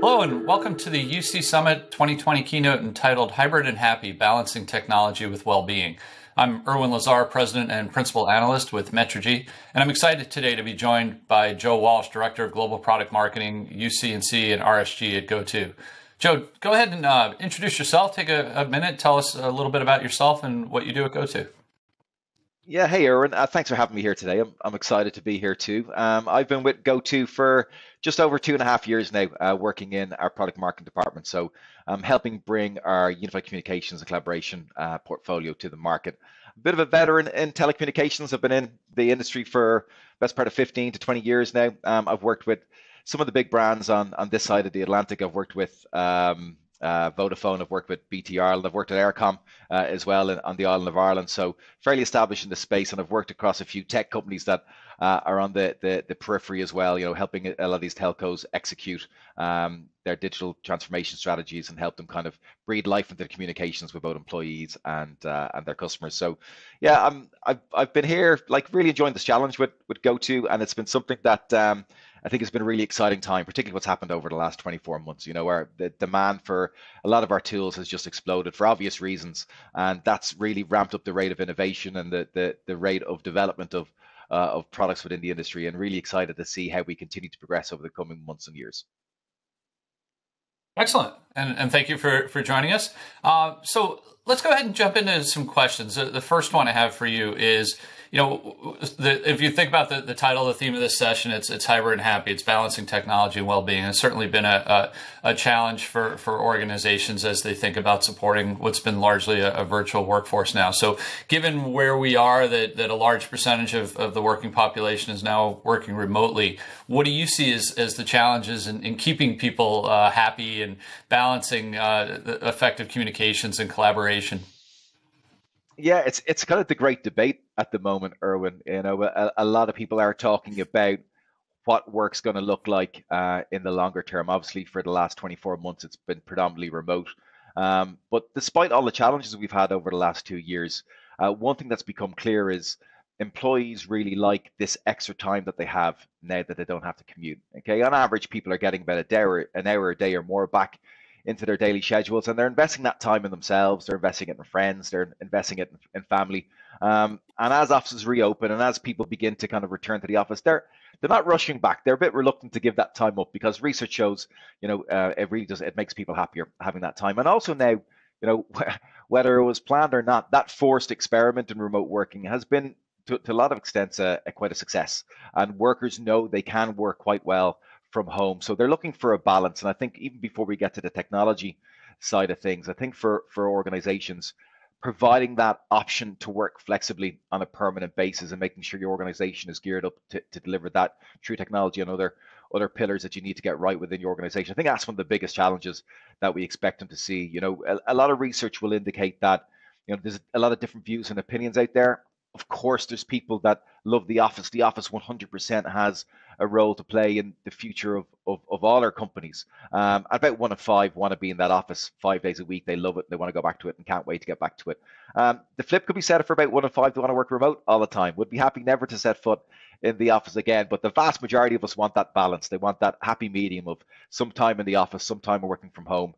Hello and welcome to the UC Summit 2020 keynote entitled Hybrid and Happy, Balancing Technology with Wellbeing. I'm Irwin Lazar, President and Principal Analyst with Metrigy, and I'm excited today to be joined by Joe Walsh, Director of Global Product Marketing, UC&C and RSG at GoTo. Joe, go ahead and introduce yourself. Take a minute, tell us a little bit about yourself and what you do at GoTo. Yeah, hey Irwin, thanks for having me here today. I'm excited to be here too. I've been with GoTo for just over 2.5 years now, working in our product marketing department. So I'm helping bring our unified communications and collaboration portfolio to the market. A bit of a veteran in telecommunications. I've been in the industry for best part of 15 to 20 years now. I've worked with some of the big brands on this side of the Atlantic. I've worked with Vodafone, I've worked with BT Ireland, I've worked at Aircom as well on the island of Ireland, so fairly established in the space, and I've worked across a few tech companies that are on the periphery as well, helping a lot of these telcos execute their digital transformation strategies and help them kind of breathe life into the communications with both employees and their customers. So yeah, I've been here, like, really enjoying this challenge with GoTo, and it's been something that I think it's been a really exciting time, particularly what's happened over the last 24 months, where the demand for a lot of our tools has just exploded for obvious reasons. And that's really ramped up the rate of innovation and the rate of development of products within the industry, and really excited to see how we continue to progress over the coming months and years. Excellent, and thank you for joining us. So let's go ahead and jump into some questions. The first one I have for you is, if you think about the title, the theme of this session, it's hybrid and happy. It's balancing technology and well-being. It's certainly been a challenge for organizations as they think about supporting what's been largely a virtual workforce now. So given where we are, that a large percentage of the working population is now working remotely, what do you see as the challenges in keeping people happy and balancing the effective communications and collaboration? Yeah, it's kind of the great debate at the moment, Irwin. A lot of people are talking about what work's going to look like in the longer term. Obviously, for the last 24 months, it's been predominantly remote. But despite all the challenges we've had over the last 2 years, one thing that's become clear is employees really like this extra time that they have now that they don't have to commute. Okay, on average, people are getting about an hour a day or more back into their daily schedules, and they're investing that time in themselves, they're investing it in friends, they're investing it in family. And as offices reopen and as people begin to kind of return to the office, they're not rushing back. They're a bit reluctant to give that time up because research shows, it really does, it makes people happier having that time. And also now, whether it was planned or not, that forced experiment in remote working has been to a lot of extents quite a success, and workers know they can work quite well from home. So they're looking for a balance. And I think even before we get to the technology side of things, I think for organizations, providing that option to work flexibly on a permanent basis and making sure your organization is geared up to deliver that through technology and other pillars that you need to get right within your organization. I think that's one of the biggest challenges that we expect them to see. A lot of research will indicate that, there's a lot of different views and opinions out there. Of course, there's people that love the office. The office 100% has a role to play in the future of all our companies. About 1 in 5 want to be in that office 5 days a week. They love it. They want to go back to it and can't wait to get back to it. The flip could be said for about 1 in 5 that want to work remote all the time. Would be happy never to set foot in the office again. But the vast majority of us want that balance. They want that happy medium of some time in the office, some time working from home.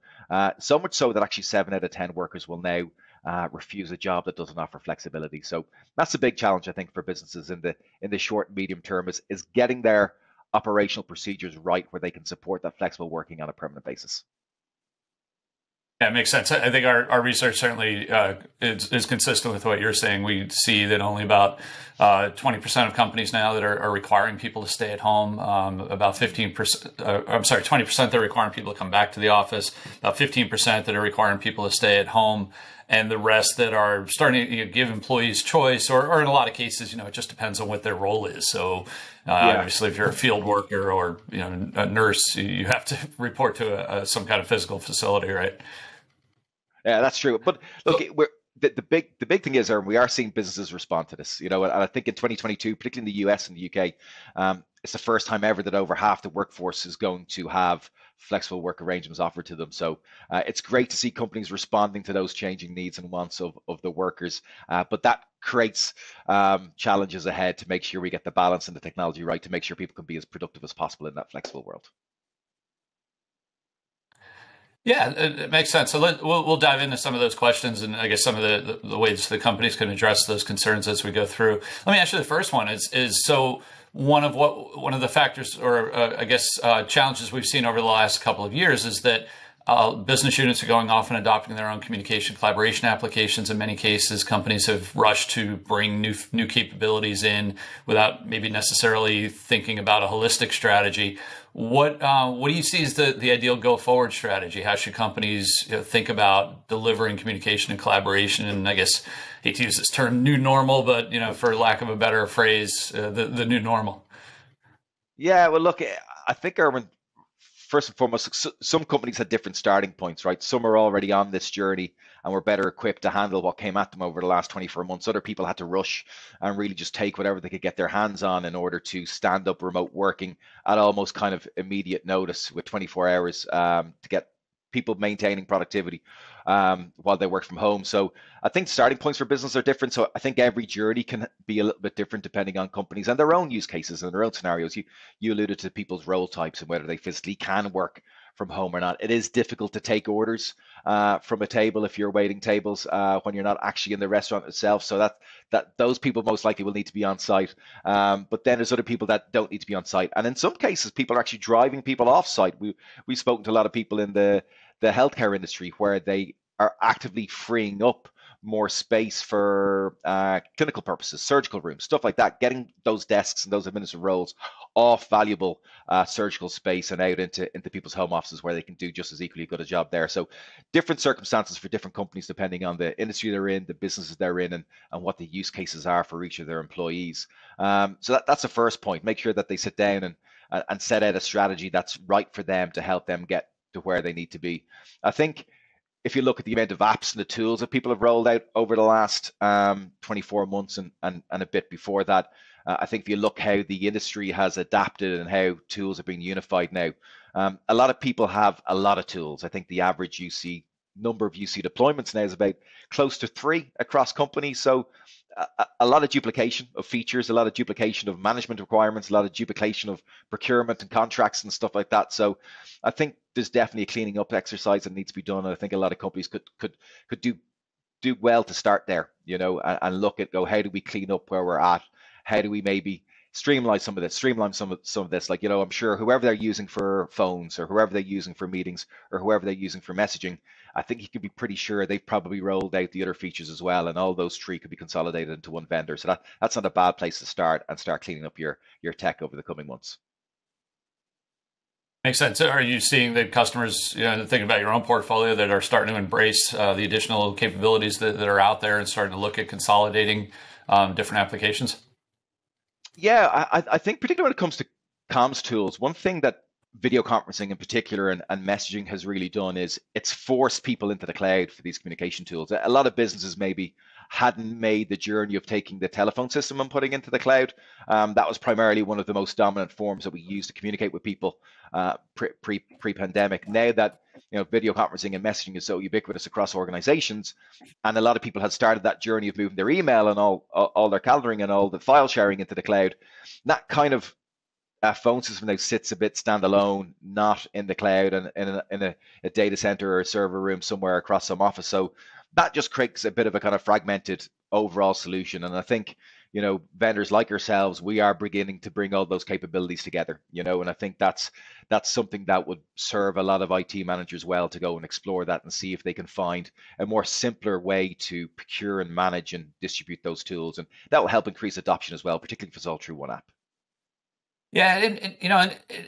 So much so that actually 7 out of 10 workers will now refuse a job that doesn't offer flexibility. So that's a big challenge, I think, for businesses in the short and medium term is getting their operational procedures right where they can support that flexible working on a permanent basis. Yeah, it makes sense. I think our research certainly is consistent with what you're saying. We see that only about 20% of companies now that are requiring people to stay at home, about 15%, 20% that are requiring people to come back to the office, about 15% that are requiring people to stay at home, and the rest that are starting to give employees choice, or in a lot of cases, it just depends on what their role is. So obviously, if you're a field worker or a nurse, you have to report to some kind of physical facility, right? Yeah, that's true. But look, the big thing is, we are seeing businesses respond to this. And I think in 2022, particularly in the US and the UK, it's the first time ever that over half the workforce is going to have flexible work arrangements offered to them. So it's great to see companies responding to those changing needs and wants of the workers. But that creates challenges ahead to make sure we get the balance and the technology right to make sure people can be as productive as possible in that flexible world. Yeah, it makes sense. So we'll dive into some of those questions and I guess some of the ways the companies can address those concerns as we go through. Let me ask you the first one is so one of the factors or I guess challenges we've seen over the last couple of years is that business units are going off and adopting their own communication collaboration applications. In many cases, companies have rushed to bring new capabilities in without maybe necessarily thinking about a holistic strategy. What do you see as the ideal go forward strategy? How should companies think about delivering communication and collaboration? And I guess I hate to use this term new normal, but for lack of a better phrase, the new normal. Yeah, well, look, I think, Irwin, first and foremost, some companies had different starting points, right? Some are already on this journey and were better equipped to handle what came at them over the last 24 months. Other people had to rush and really just take whatever they could get their hands on in order to stand up remote working at almost kind of immediate notice with 24 hours to get people maintaining productivity while they work from home. So I think starting points for business are different. So I think every journey can be a little bit different depending on companies and their own use cases and their own scenarios. You alluded to people's role types and whether they physically can work from home or not. It is difficult to take orders from a table if you're waiting tables when you're not actually in the restaurant itself. So that those people most likely will need to be on site. But then there's other people that don't need to be on site. And in some cases, people are actually driving people off site. We've spoken to a lot of people in the healthcare industry where they are actively freeing up more space for clinical purposes, surgical rooms, stuff like that, getting those desks and those administrative roles off valuable surgical space and out into people's home offices where they can do just as equally good a job there. So different circumstances for different companies depending on the industry they're in, the businesses they're in, and what the use cases are for each of their employees. So that's the first point. Make sure that they sit down and set out a strategy that's right for them to help them get to where they need to be. I think if you look at the amount of apps and the tools that people have rolled out over the last 24 months and a bit before that, I think if you look how the industry has adapted and how tools are being unified now, a lot of people have a lot of tools. I think the average number of UC deployments now is about close to 3 across companies. So a lot of duplication of features, a lot of duplication of management requirements, a lot of duplication of procurement and contracts and stuff like that. So I think there's definitely a cleaning up exercise that needs to be done. And I think a lot of companies could do well to start there, and look at how do we clean up where we're at? How do we maybe streamline some of this? Like, I'm sure whoever they're using for phones or whoever they're using for meetings or whoever they're using for messaging, I think you can be pretty sure they've probably rolled out the other features as well, and all those 3 could be consolidated into one vendor. So that's not a bad place to start and start cleaning up your tech over the coming months. Makes sense. Are you seeing that customers, thinking about your own portfolio, that are starting to embrace the additional capabilities that are out there and starting to look at consolidating different applications? Yeah, I think particularly when it comes to comms tools, one thing that video conferencing in particular and messaging has really done is it's forced people into the cloud for these communication tools. A lot of businesses maybe hadn't made the journey of taking the telephone system and putting into the cloud. That was primarily one of the most dominant forms that we used to communicate with people pre-pandemic. Now that video conferencing and messaging is so ubiquitous across organizations, and a lot of people had started that journey of moving their email and all their calendaring and all the file sharing into the cloud, that kind of phone system now sits a bit standalone, not in the cloud and in a data center or a server room somewhere across some office. So that just creates a bit of a kind of fragmented overall solution. And I think, vendors like ourselves, we are beginning to bring all those capabilities together, and I think that's something that would serve a lot of IT managers well to go and explore that and see if they can find a more simpler way to procure and manage and distribute those tools. And that will help increase adoption as well, particularly if it's all through one app. Yeah, it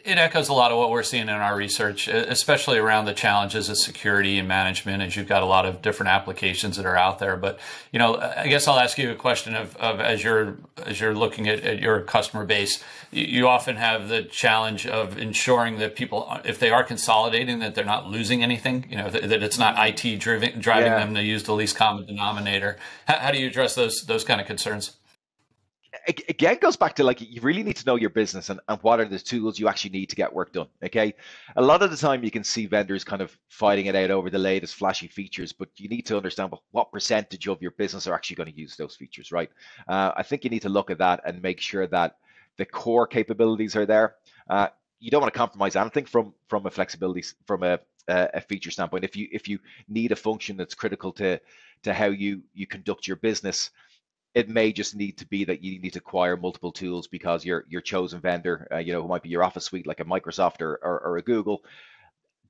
echoes a lot of what we're seeing in our research, especially around the challenges of security and management, as you've got a lot of different applications that are out there. But, I guess I'll ask you a question of as you're looking at your customer base, you often have the challenge of ensuring that people, if they are consolidating, that they're not losing anything, that it's not IT driving them to use the least common denominator. How do you address those kind of concerns? Again, goes back to, like, you really need to know your business and what are the tools you actually need to get work done. Okay, a lot of the time you can see vendors kind of fighting it out over the latest flashy features, but you need to understand what percentage of your business are actually going to use those features, right? I think you need to look at that and make sure that the core capabilities are there. You don't want to compromise anything from a flexibility, from a a feature standpoint. If you need a function that's critical to how you conduct your business, it may just need to be that you need to acquire multiple tools because your chosen vendor, who might be your Office suite like a Microsoft or a Google,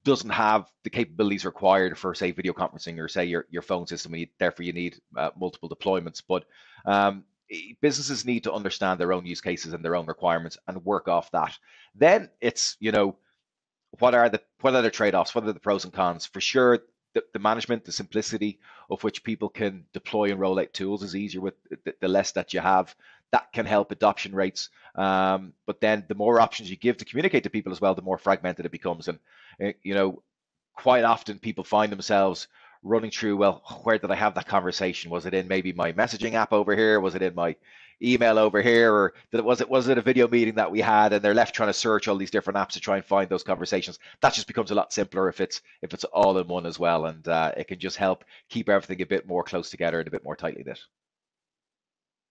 doesn't have the capabilities required for, say, video conferencing, or say your phone system. Therefore, you need multiple deployments. But businesses need to understand their own use cases and their own requirements and work off that. Then it's, what are the trade-offs? What are the pros and cons? For sure, the management, the simplicity of which people can deploy and roll out tools is easier with the less that you have. That can help adoption rates. But then the more options you give to communicate to people as well, the more fragmented it becomes. And, quite often people find themselves running through, well, where did I have that conversation? Was it in maybe my messaging app over here? Was it in my email over here? Or was it a video meeting that we had? And they're left trying to search all these different apps to try and find those conversations. That just becomes a lot simpler if it's all in one as well. And it can just help keep everything a bit more close together and a bit more tightly knit.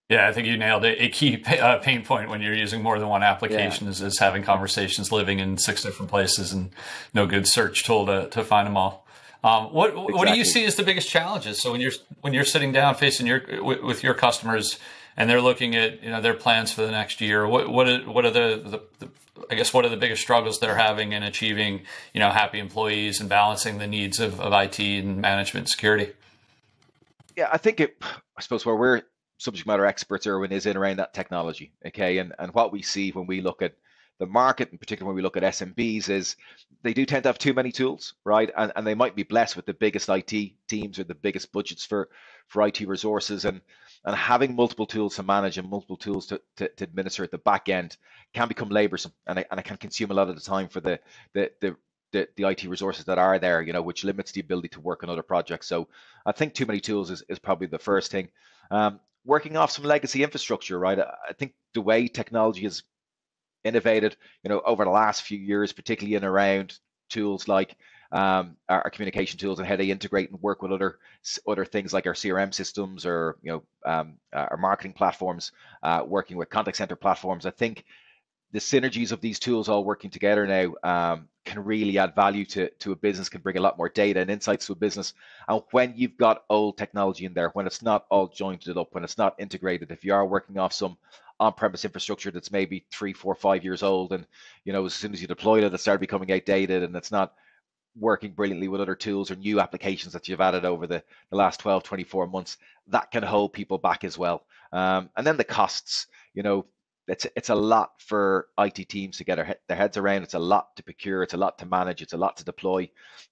Yeah, I think you nailed it. A key pain point when you're using more than one application is having conversations living in 6 different places and no good search tool to find them all. What do you see as the biggest challenges? So when you're sitting down facing with your customers and they're looking at their plans for the next year, what are the I guess what are the biggest struggles they're having in achieving happy employees and balancing the needs of IT and management security? Yeah, I suppose where we're subject matter experts, Irwin, is in around that technology. Okay, and what we see when we look at the market, in particular when we look at SMBs, is they do tend to have too many tools, right? And they might be blessed with the biggest IT teams or the biggest budgets for IT resources, and having multiple tools to manage and multiple tools to administer at the back end can become laborsome, and it can consume a lot of the time for the IT resources that are there, which limits the ability to work on other projects. So I think too many tools is probably the first thing. Working off some legacy infrastructure, right? I think the way technology is innovated, over the last few years, particularly in around tools like our communication tools and how they integrate and work with other things like our CRM systems or our marketing platforms, working with contact center platforms. I think the synergies of these tools all working together now can really add value to a business, can bring a lot more data and insights to a business. And when you've got old technology in there, when it's not all jointed up, when it's not integrated, if you are working off some on-premise infrastructure that's maybe 3, 4, 5 years old, and as soon as you deploy it, it started becoming outdated and it's not working brilliantly with other tools or new applications that you've added over the last 12, 24 months, that can hold people back as well. And then the costs, it's a lot for IT teams to get their heads around. It's a lot to procure. It's a lot to manage. It's a lot to deploy.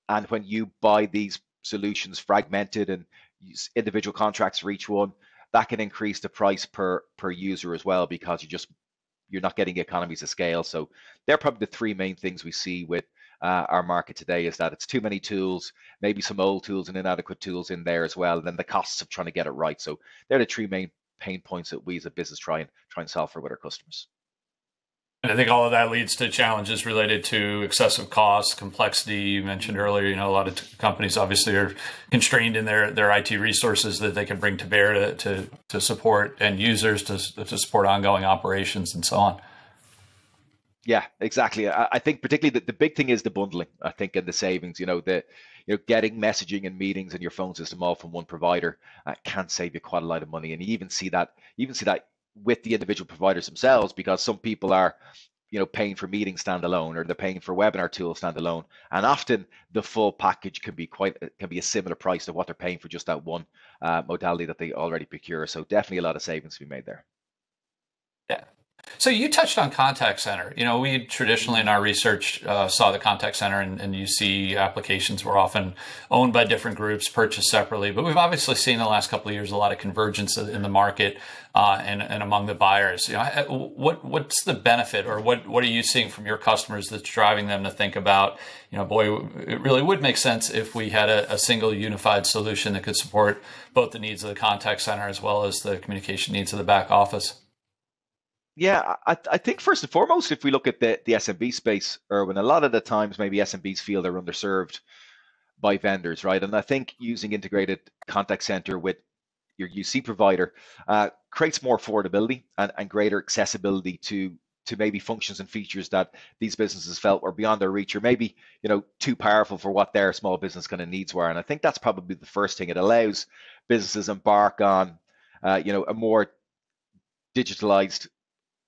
And when you buy these solutions fragmented and use individual contracts for each one, that can increase the price per user as well, because you're not getting economies of scale. So they're probably the 3 main things we see with our market today, is that it's too many tools, maybe some old tools and inadequate tools in there as well, and then the costs of trying to get it right. So they're the 3 main pain points that we as a business try and solve for with our customers. And I think all of that leads to challenges related to excessive costs, complexity. You mentioned earlier, a lot of companies obviously are constrained in their IT resources that they can bring to bear to support end users, to support ongoing operations and so on. Yeah, exactly. I think particularly the big thing is the bundling, I think, and the savings, getting messaging and meetings and your phone system all from one provider can save you quite a lot of money. And you even see that with the individual providers themselves, because some people are, paying for meeting standalone, or they're paying for webinar tool standalone. And often the full package can be a similar price to what they're paying for just that one modality that they already procure. So definitely a lot of savings to be made there. Yeah. So you touched on contact center. We traditionally in our research saw the contact center and UC applications were often owned by different groups, purchased separately. But we've obviously seen in the last couple of years a lot of convergence in the market and among the buyers. What's the benefit, or what are you seeing from your customers that's driving them to think about, boy, it really would make sense if we had a single unified solution that could support both the needs of the contact center as well as the communication needs of the back office? Yeah, I think first and foremost, if we look at the SMB space, Irwin, a lot of the times maybe SMBs feel they're underserved by vendors, right? And I think using integrated contact center with your UC provider creates more affordability and greater accessibility to to maybe functions and features that these businesses felt were beyond their reach, or maybe, too powerful for what their small business kind of needs were. And I think that's probably the first thing. It allows businesses embark on, a more digitalized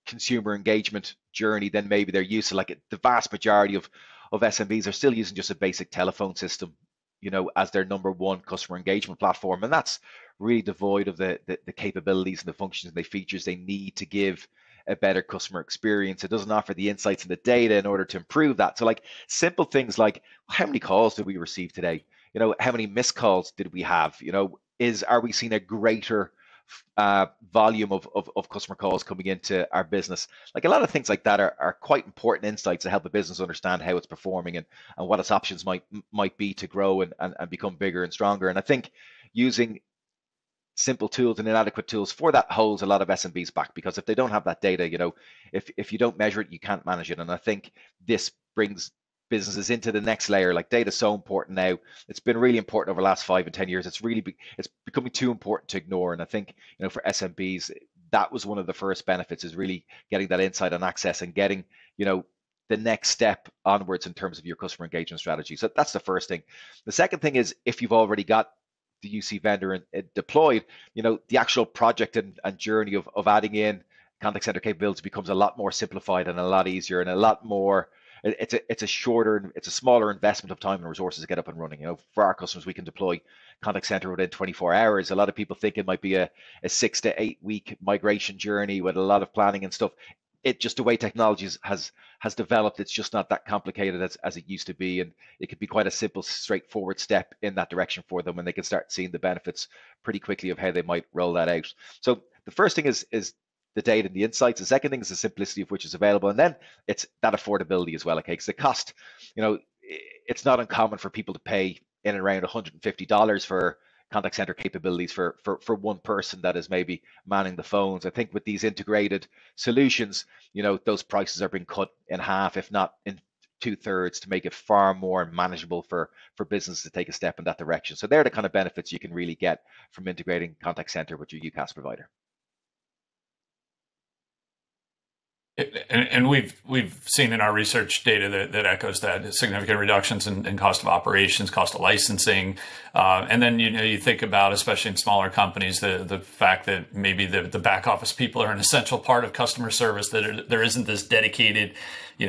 consumer engagement journey than maybe they're used to. Like the vast majority of SMBs are still using just a basic telephone system, as their number one customer engagement platform. And that's really devoid of the capabilities and the functions and the features they need to give a better customer experience. It doesn't offer the insights and the data in order to improve that. So like simple things like, how many calls did we receive today? How many missed calls did we have? Are we seeing a greater volume of customer calls coming into our business? Like a lot of things like that are quite important insights to help a business understand how it's performing and what its options might be to grow and become bigger and stronger. And I think using simple tools and inadequate tools for that holds a lot of SMBs back, because if they don't have that data, if you don't measure it, you can't manage it. And I think this brings businesses into the next layer. Like data is so important now. It's been really important over the last 5 and 10 years. It's becoming too important to ignore. And I think, for SMBs, that was one of the first benefits, is really getting that insight and access and getting, the next step onwards in terms of your customer engagement strategy. So that's the first thing. The second thing is, if you've already got the UC vendor deployed, the actual project and journey of adding in contact center capabilities becomes a lot more simplified and a lot easier and a lot more. It's a smaller investment of time and resources to get up and running. For our customers, we can deploy contact center within 24 hours. A lot of people think it might be a 6 to 8 week migration journey with a lot of planning and stuff. It just, the way technology has developed, it's just not that complicated as it used to be, and it could be quite a simple, straightforward step in that direction for them, and they can start seeing the benefits pretty quickly of how they might roll that out. So the first thing is the data and the insights. The second thing is the simplicity of which is available, and then it's that affordability as well. Okay, because the cost, it's not uncommon for people to pay in and around $150 for contact center capabilities for one person that is maybe manning the phones. I think with these integrated solutions, those prices are being cut in half, if not in 2/3, to make it far more manageable for business to take a step in that direction. So they're the kind of benefits you can really get from integrating contact center with your UCaaS provider. And we've seen in our research data that echoes that significant reductions in cost of operations, cost of licensing, and then you think about, especially in smaller companies, the fact that maybe the back office people are an essential part of customer service. That there isn't this dedicated,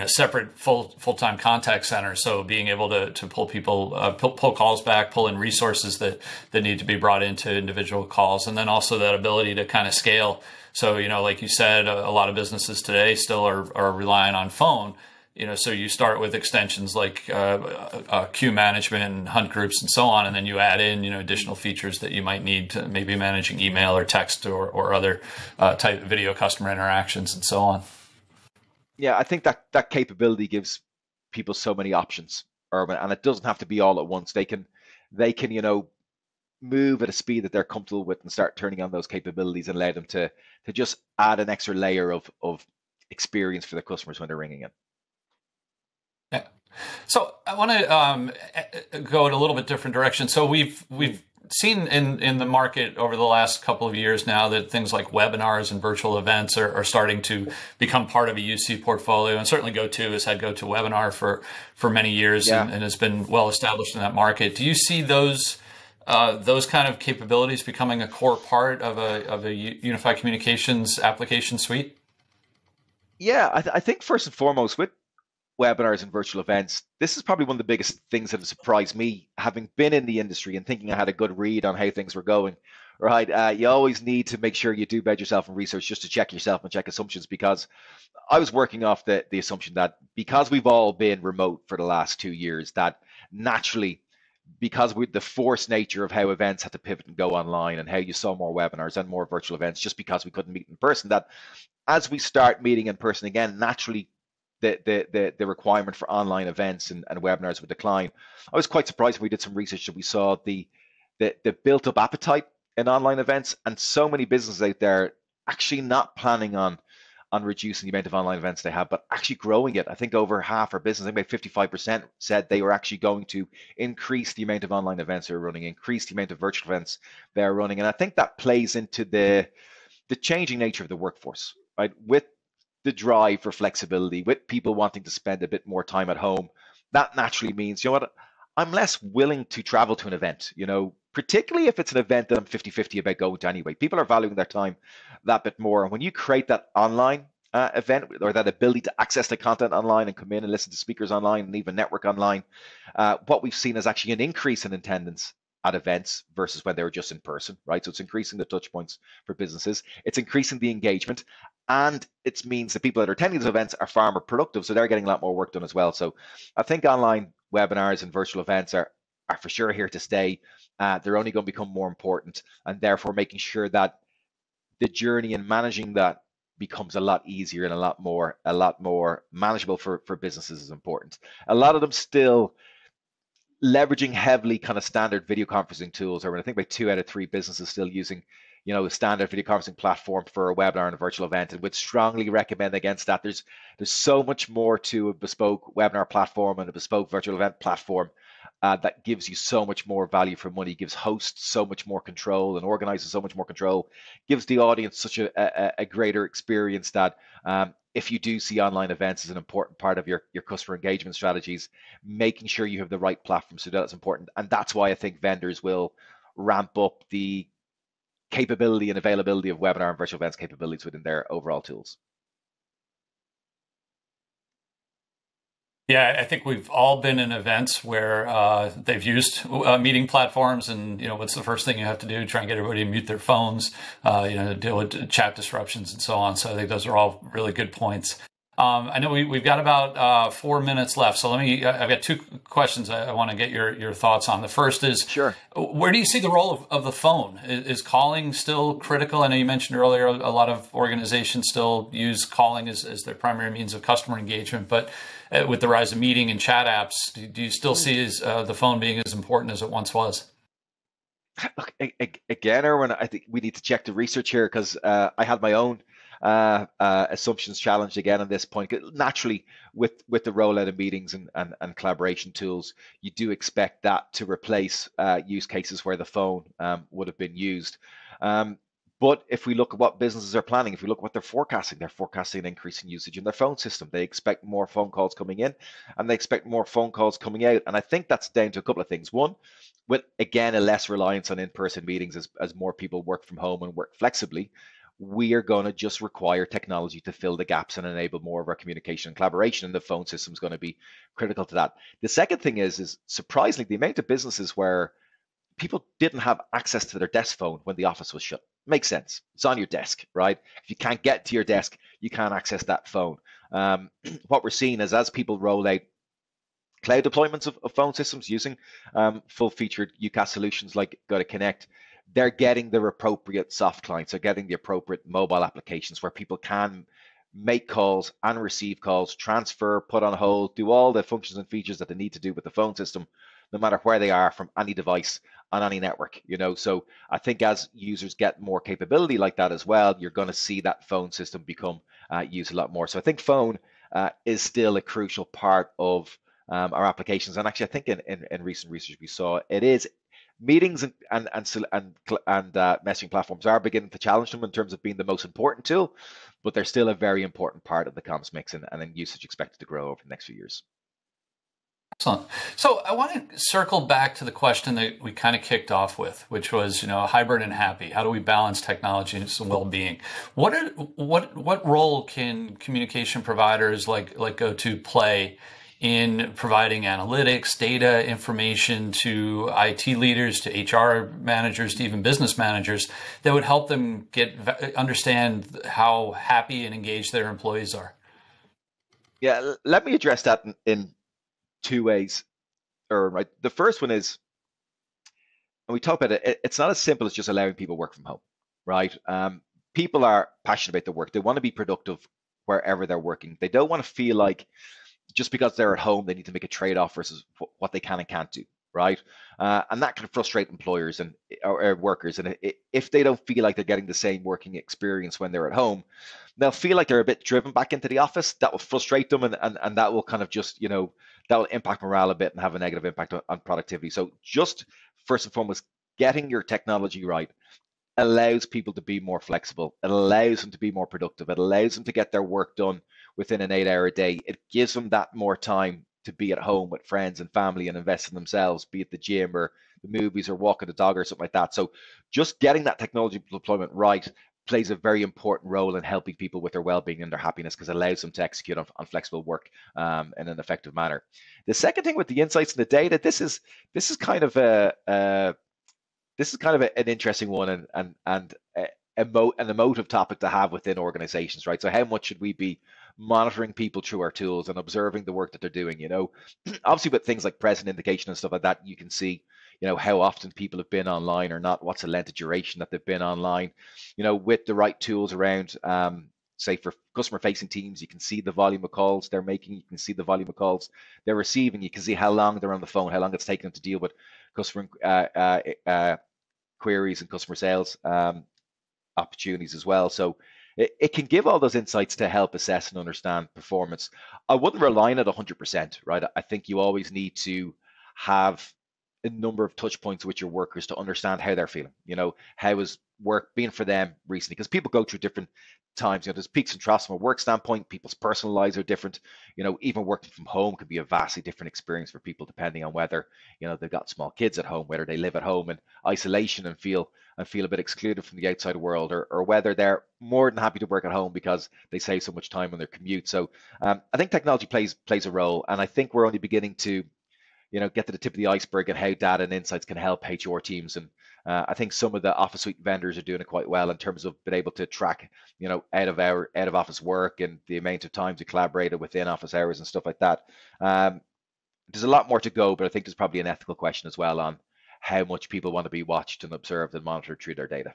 separate full-time contact center. So being able to pull people, pull calls back, pull in resources that need to be brought into individual calls, and then also that ability to kind of scale. So, like you said, a lot of businesses today still are relying on phone. So you start with extensions like queue management and hunt groups and so on, and then you add in, additional features that you might need to maybe managing email or text or other type of video customer interactions and so on. Yeah, I think that capability gives people so many options, Irwin, and it doesn't have to be all at once. They can, move at a speed that they're comfortable with and start turning on those capabilities and allow them to just add an extra layer of experience for the customers when they're ringing in. Yeah. So I want to go in a little bit different direction. So we've seen in the market over the last couple of years now that things like webinars and virtual events are starting to become part of a UC portfolio, and certainly GoTo has had GoTo Webinar for many years, and has been well established in that market. Do you see those kind of capabilities becoming a core part of a unified communications application suite? Yeah, I think first and foremost, with webinars and virtual events, this is probably one of the biggest things that have surprised me, having been in the industry and thinking I had a good read on how things were going. Right, you always need to make sure you do bed yourself in research just to check yourself and check assumptions, because I was working off the assumption that because we've all been remote for the last 2 years, that naturally, because with the forced nature of how events had to pivot and go online, and how you saw more webinars and more virtual events just because we couldn't meet in person, that as we start meeting in person again, naturally the requirement for online events and webinars would decline. I was quite surprised when we did some research that we saw the built up appetite in online events, and so many businesses out there actually not planning on reducing the amount of online events they have, but actually growing it. I think over half our business, I think about 55%, said they were actually going to increase the amount of online events they're running, increase the amount of virtual events they're running. And I think that plays into the changing nature of the workforce, right? With the drive for flexibility, with people wanting to spend a bit more time at home, that naturally means, you know what, I'm less willing to travel to an event, particularly if it's an event that I'm 50-50 about going to anyway. People are valuing their time that bit more. And when you create that online event, or that ability to access the content online and come in and listen to speakers online and even network online, what we've seen is actually an increase in attendance at events versus when they were just in person, right? So it's increasing the touch points for businesses. It's increasing the engagement. And it means that people that are attending these events are far more productive, so they're getting a lot more work done as well. So I think online webinars and virtual events are for sure here to stay. They're only going to become more important, and therefore making sure that the journey and managing that becomes a lot easier and a lot more manageable for businesses is important. A lot of them still leveraging heavily kind of standard video conferencing tools. Or when I think about 2 out of 3 businesses still using, a standard video conferencing platform for a webinar and a virtual event, and would strongly recommend against that. There's so much more to a bespoke webinar platform and a bespoke virtual event platform that gives you so much more value for money, gives hosts so much more control and organizers so much more control, gives the audience such a greater experience that if you do see online events as an important part of your customer engagement strategies, making sure you have the right platform so that's important. And that's why I think vendors will ramp up the capability and availability of webinar and virtual events capabilities within their overall tools. Yeah, I think we've all been in events where they've used meeting platforms, and what's the first thing you have to do? Try and get everybody to mute their phones, deal with chat disruptions and so on. So I think those are all really good points. I know we've got about 4 minutes left, so I've got 2 questions I want to get your thoughts on. The first is, sure, where do you see the role of the phone? Is calling still critical? I know you mentioned earlier a lot of organizations still use calling as their primary means of customer engagement, but with the rise of meeting and chat apps, do you still see the phone being as important as it once was? Look, again, Irwin, I think we need to check the research here, because I had my own assumptions challenged again on this point. Naturally, with the rollout of meetings and collaboration tools, you do expect that to replace use cases where the phone would have been used. But if we look at what businesses are planning, if we look at what they're forecasting an increase in usage in their phone system. They expect more phone calls coming in, and they expect more phone calls coming out. And I think that's down to a couple of things. One, with, again, a less reliance on in-person meetings as more people work from home and work flexibly, we are going to just require technology to fill the gaps and enable more of our communication and collaboration, and the phone system is going to be critical to that. The second thing is surprisingly, the amount of businesses where people didn't have access to their desk phone when the office was shut. Makes sense. It's on your desk, right? If you can't get to your desk, you can't access that phone. What we're seeing is, as people roll out cloud deployments of phone systems using full-featured UCaaS solutions like GoTo Connect, they're getting the appropriate soft clients. They're getting the appropriate mobile applications where people can make calls and receive calls, transfer, put on hold, do all the functions and features that they need to do with the phone system, no matter where they are, from any device on any network. So I think as users get more capability like that as well, you're going to see that phone system become used a lot more. So I think phone is still a crucial part of our applications. And actually, I think in recent research we saw it is meetings and messaging platforms are beginning to challenge them in terms of being the most important tool, but they're still a very important part of the comms mix, and then usage expected to grow over the next few years. Excellent. So I want to circle back to the question that we kind of kicked off with, which was, hybrid and happy. How do we balance technology and well-being? What role can communication providers like GoTo play in providing analytics, data, information to IT leaders, to HR managers, to even business managers that would help them understand how happy and engaged their employees are? Yeah, let me address that in 2 ways. Right. The first one is, and we talk about it, it's not as simple as just allowing people work from home, right? People are passionate about their work. They want to be productive wherever they're working. They don't want to feel like just because they're at home, they need to make a trade-off versus what they can and can't do, right? And that can frustrate employers or workers. And if they don't feel like they're getting the same working experience when they're at home, they'll feel like they're a bit driven back into the office. That will frustrate them, and that will kind of just, that will impact morale a bit and have a negative impact on productivity. So just first and foremost, getting your technology right, allows people to be more flexible. It allows them to be more productive. It allows them to get their work done within an 8-hour day. It gives them that more time to be at home with friends and family and invest in themselves, be it the gym or the movies or walking the dog or something like that. So just getting that technology deployment right plays a very important role in helping people with their well-being and their happiness, because it allows them to execute on flexible work in an effective manner. The second thing with the insights and the data, this is kind of an interesting one, and an emotive topic to have within organizations, right? So how much should we be monitoring people through our tools and observing the work that they're doing? Obviously with things like present indication and stuff like that, you can see how often people have been online or not, what's the length of duration that they've been online. With the right tools around, say for customer facing teams, you can see the volume of calls they're making, you can see the volume of calls they're receiving, you can see how long they're on the phone, how long it's taken them to deal with customer queries and customer sales opportunities as well. So it can give all those insights to help assess and understand performance. I wouldn't rely on it 100%, right? I think you always need to have a number of touch points with your workers to understand how they're feeling. How is work being for them recently? Because people go through different times. There's peaks and troughs from a work standpoint. People's personal lives are different. Even working from home could be a vastly different experience for people, depending on whether they've got small kids at home, whether they live at home in isolation and feel a bit excluded from the outside world, or whether they're more than happy to work at home because they save so much time on their commute. So I think technology plays a role, and I think we're only beginning to get to the tip of the iceberg and how data and insights can help HR teams. And I think some of the office suite vendors are doing it quite well in terms of being able to track, out of office work and the amount of times you collaborated within office hours and stuff like that. There's a lot more to go, but I think there's probably an ethical question as well on how much people want to be watched and observed and monitored through their data.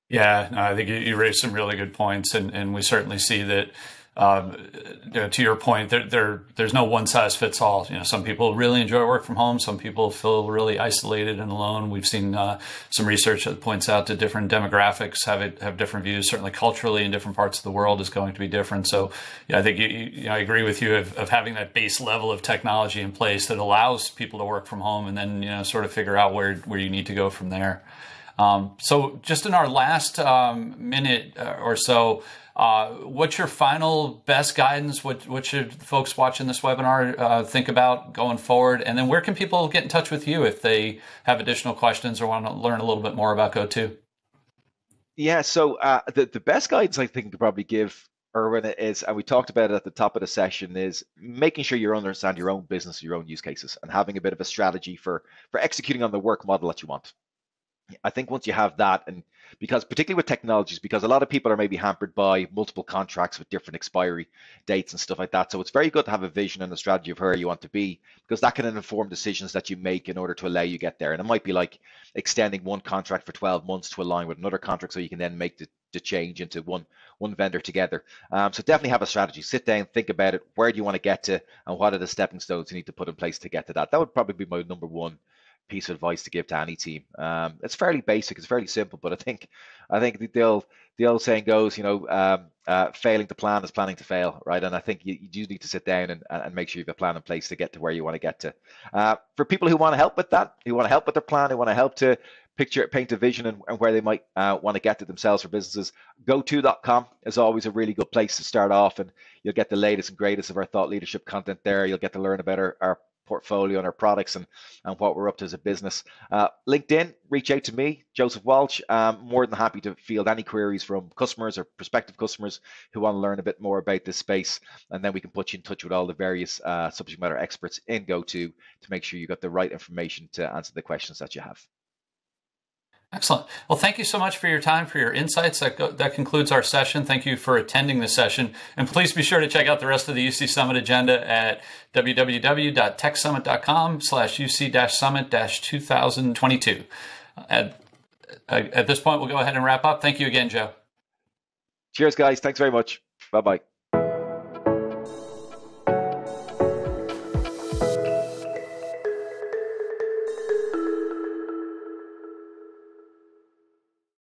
Yeah, no, I think you raised some really good points, and we certainly see that. To your point, there's no one size fits all. Some people really enjoy work from home. Some people feel really isolated and alone. We've seen some research that points out that different demographics have different views. Certainly, culturally, in different parts of the world is going to be different. So, yeah, I think I agree with you of having that base level of technology in place that allows people to work from home, and then sort of figure out where you need to go from there. So, just in our last minute or so. What's your final best guidance? What should folks watching this webinar think about going forward? And then where can people get in touch with you if they have additional questions or want to learn a little bit more about GoTo? Yeah, so the best guidance I think to probably give, Irwin, is, and we talked about it at the top of the session, is making sure you understand your own business, your own use cases, and having a bit of a strategy for executing on the work model that you want. I think once you have that, and because particularly with technologies, because a lot of people are maybe hampered by multiple contracts with different expiry dates and stuff like that. So it's very good to have a vision and a strategy of where you want to be, because that can inform decisions that you make in order to allow you get there. And it might be like extending one contract for 12 months to align with another contract, so you can then make the change into one vendor together. So definitely have a strategy. Sit down, think about it. Where do you want to get to, and what are the stepping stones you need to put in place to get to that? That would probably be my number one piece of advice to give to any team. It's fairly basic, it's fairly simple, but I think the old saying goes, failing to plan is planning to fail, right? And I think you do need to sit down and make sure you have a plan in place to get to where you want to get to. For people who want to help with that, who want to help with their plan, who want to help to paint a vision and where they might want to get to themselves or businesses, GoTo.com is always a really good place to start off, and you'll get the latest and greatest of our thought leadership content there. You'll get to learn about our portfolio and our products and what we're up to as a business. LinkedIn, reach out to me, Joseph Walsh. More than happy to field any queries from customers or prospective customers who want to learn a bit more about this space, and then we can put you in touch with all the various subject matter experts in GoTo to make sure you got the right information to answer the questions that you have. Excellent. Well, thank you so much for your time, for your insights. That concludes our session. Thank you for attending the session. And please be sure to check out the rest of the UC Summit agenda at www.techsummit.com/UC-Summit-2022. At this point, we'll go ahead and wrap up. Thank you again, Joe. Cheers, guys. Thanks very much. Bye-bye.